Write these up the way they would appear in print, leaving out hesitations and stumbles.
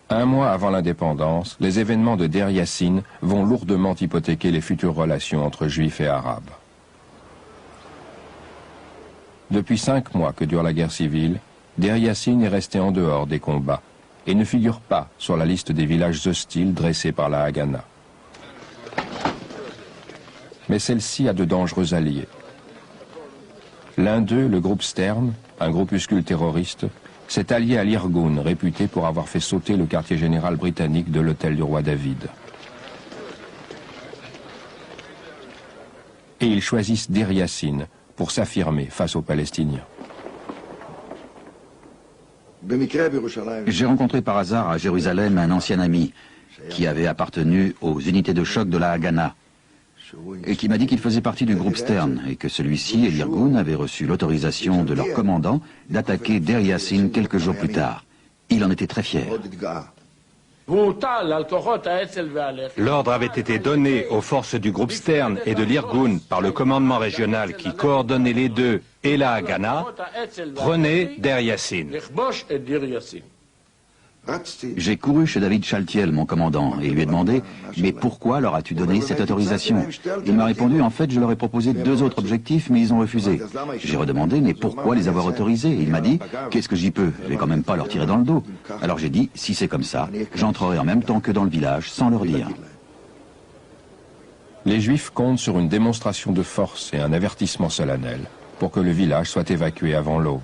Un mois avant l'indépendance, les événements de Deir Yassin vont lourdement hypothéquer les futures relations entre Juifs et Arabes. Depuis 5 mois que dure la guerre civile, Deir Yassin est resté en dehors des combats et ne figure pas sur la liste des villages hostiles dressés par la Haganah. Mais celle-ci a de dangereux alliés. L'un d'eux, le groupe Stern, un groupuscule terroriste, s'est allié à l'Irgun, réputé pour avoir fait sauter le quartier général britannique de l'hôtel du roi David. Et ils choisissent Deir Yassin pour s'affirmer face aux Palestiniens. J'ai rencontré par hasard à Jérusalem un ancien ami qui avait appartenu aux unités de choc de la Haganah et qui m'a dit qu'il faisait partie du groupe Stern et que celui-ci et l'Irgun avaient reçu l'autorisation de leur commandant d'attaquer Deir Yassin quelques jours plus tard. Il en était très fier. L'ordre avait été donné aux forces du groupe Stern et de l'Irgun par le commandement régional qui coordonnait les deux et la Haganah. Prenez Deir Yassin. J'ai couru chez David Shaltiel, mon commandant, et lui ai demandé « Mais pourquoi leur as-tu donné cette autorisation ?» Il m'a répondu « En fait, je leur ai proposé 2 autres objectifs, mais ils ont refusé. » J'ai redemandé « Mais pourquoi les avoir autorisés ?» Il m'a dit « Qu'est-ce que j'y peux? Je vais quand même pas leur tirer dans le dos. » Alors j'ai dit « Si c'est comme ça, j'entrerai en même temps que dans le village, sans leur dire. » Les Juifs comptent sur une démonstration de force et un avertissement solennel pour que le village soit évacué avant l'aube.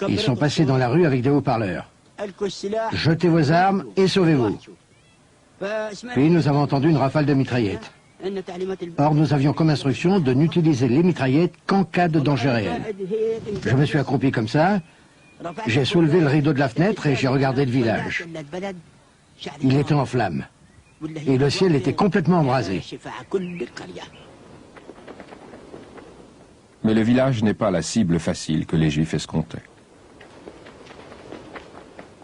Ils sont passés dans la rue avec des haut-parleurs. Jetez vos armes et sauvez-vous. Puis nous avons entendu une rafale de mitraillettes. Or, nous avions comme instruction de n'utiliser les mitraillettes qu'en cas de danger réel. Je me suis accroupi comme ça, j'ai soulevé le rideau de la fenêtre et j'ai regardé le village. Il était en flammes. Et le ciel était complètement embrasé. Mais le village n'est pas la cible facile que les Juifs escomptaient.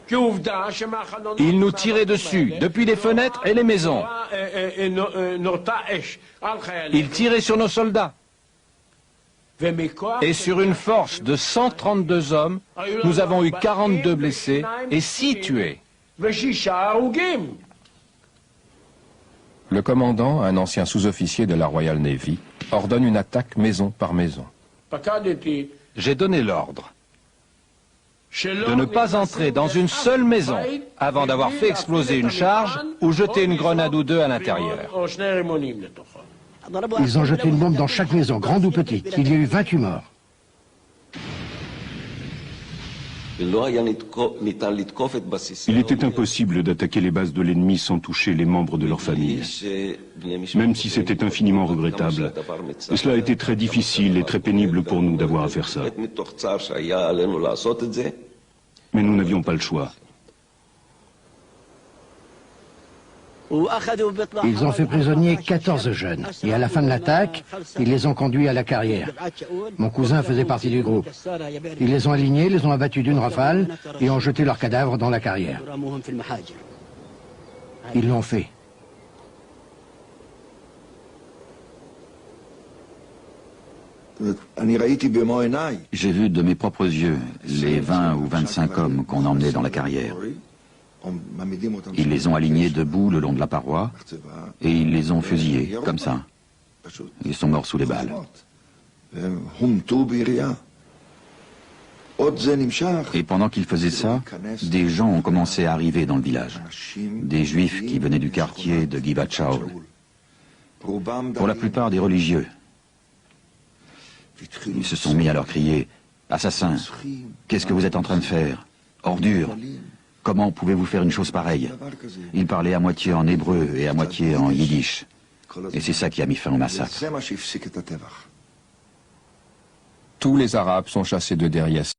Ils nous tiraient dessus, depuis les fenêtres et les maisons. Ils tiraient sur nos soldats. Et sur une force de 132 hommes, nous avons eu 42 blessés et 6 tués. Le commandant, un ancien sous-officier de la Royal Navy, ordonne une attaque maison par maison. J'ai donné l'ordre de ne pas entrer dans une seule maison avant d'avoir fait exploser une charge ou jeter une grenade ou 2 à l'intérieur. Ils ont jeté une bombe dans chaque maison, grande ou petite. Il y a eu 28 morts. Il était impossible d'attaquer les bases de l'ennemi sans toucher les membres de leur famille. Même si c'était infiniment regrettable, cela a été très difficile et très pénible pour nous d'avoir à faire ça. Mais nous n'avions pas le choix. Ils ont fait prisonnier 14 jeunes. Et à la fin de l'attaque, ils les ont conduits à la carrière. Mon cousin faisait partie du groupe. Ils les ont alignés, les ont abattus d'une rafale et ont jeté leurs cadavres dans la carrière. Ils l'ont fait. J'ai vu de mes propres yeux les 20 ou 25 hommes qu'on emmenait dans la carrière. Ils les ont alignés debout le long de la paroi et ils les ont fusillés, comme ça. Ils sont morts sous les balles. Et pendant qu'ils faisaient ça, des gens ont commencé à arriver dans le village. Des juifs qui venaient du quartier de Givat Shaul. Pour la plupart des religieux. Ils se sont mis à leur crier « Assassins, qu'est-ce que vous êtes en train de faire? Ordure! Comment pouvez-vous faire une chose pareille ?» Ils parlaient à moitié en hébreu et à moitié en yiddish. Et c'est ça qui a mis fin au massacre. Tous les Arabes sont chassés de Deir Yassin.